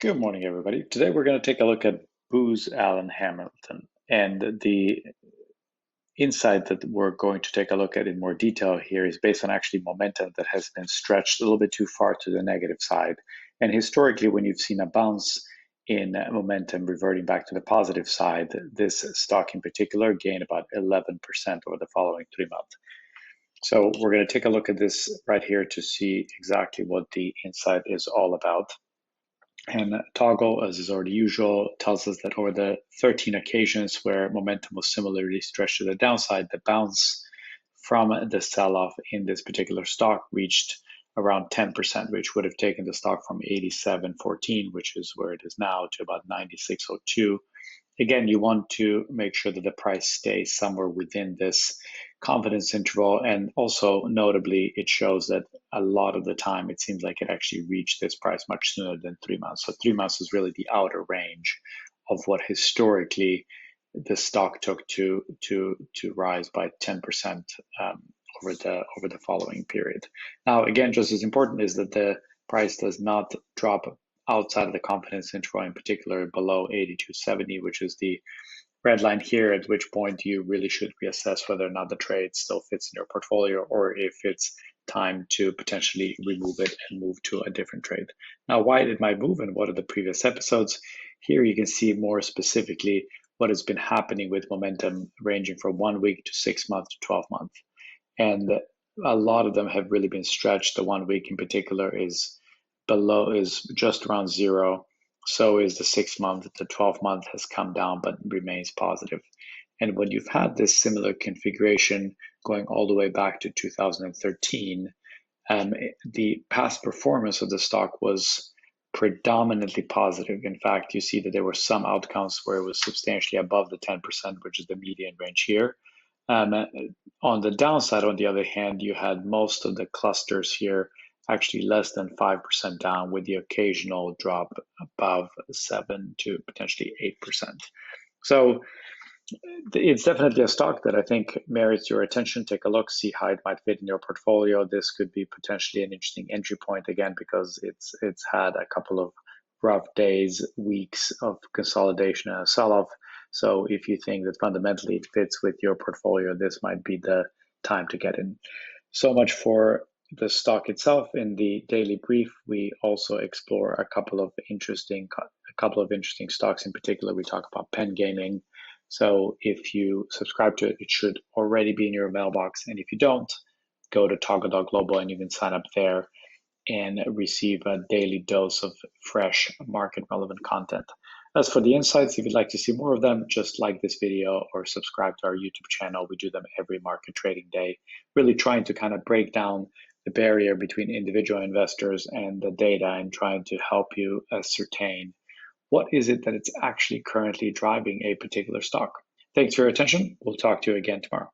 Good morning, everybody. Today we're going to take a look at Booz Allen Hamilton. And the insight that we're going to take a look at in more detail here is based on actually momentum that has been stretched a little bit too far to the negative side. And historically, when you've seen a bounce in momentum reverting back to the positive side, this stock in particular gained about 11% over the following 3 months. So we're going to take a look at this right here to see exactly what the insight is all about. And Toggle, as is already usual, tells us that over the 13 occasions where momentum was similarly stretched to the downside, the bounce from the sell-off in this particular stock reached around 10%, which would have taken the stock from 87.14, which is where it is now, to about 96.02. Again, you want to make sure that the price stays somewhere within this confidence interval. And also, notably, it shows that a lot of the time, it seems like it actually reached this price much sooner than 3 months. So 3 months is really the outer range of what historically the stock took to rise by 10% over the following period. Now, again, just as important is that the price does not drop outside of the confidence interval, in particular below 82.70, which is the red line here, at which point you really should reassess whether or not the trade still fits in your portfolio or if it's time to potentially remove it and move to a different trade. Now, why it might move and what are the previous episodes? Here you can see more specifically what has been happening with momentum ranging from 1 week to 6 months to 12 months. And a lot of them have really been stretched. The 1 week in particular is just around zero. So is the 6 month. The 12 month has come down but remains positive. And when you've had this similar configuration going all the way back to 2013, the past performance of the stock was predominantly positive. In fact, you see that there were some outcomes where it was substantially above the 10%, which is the median range here. On the downside, on the other hand, you had most of the clusters here actually less than 5% down, with the occasional drop above 7 to potentially 8%. So it's definitely a stock that I think merits your attention. Take a look, see how it might fit in your portfolio. This could be potentially an interesting entry point, again, because it's had a couple of rough days, weeks of consolidation and a sell-off. So if you think that fundamentally it fits with your portfolio, this might be the time to get in. So much for the stock itself. In the daily brief, we also explore a couple of interesting stocks. In particular, we talk about pen gaming. So if you subscribe to it, it should already be in your mailbox. And if you don't, go to Toggle.global and you can sign up there and receive a daily dose of fresh market relevant content. As for the insights, if you'd like to see more of them, just like this video or subscribe to our YouTube channel. We do them every market trading day, really trying to kind of break down the barrier between individual investors and the data and trying to help you ascertain what is it that it's actually currently driving a particular stock. Thanks for your attention. We'll talk to you again tomorrow.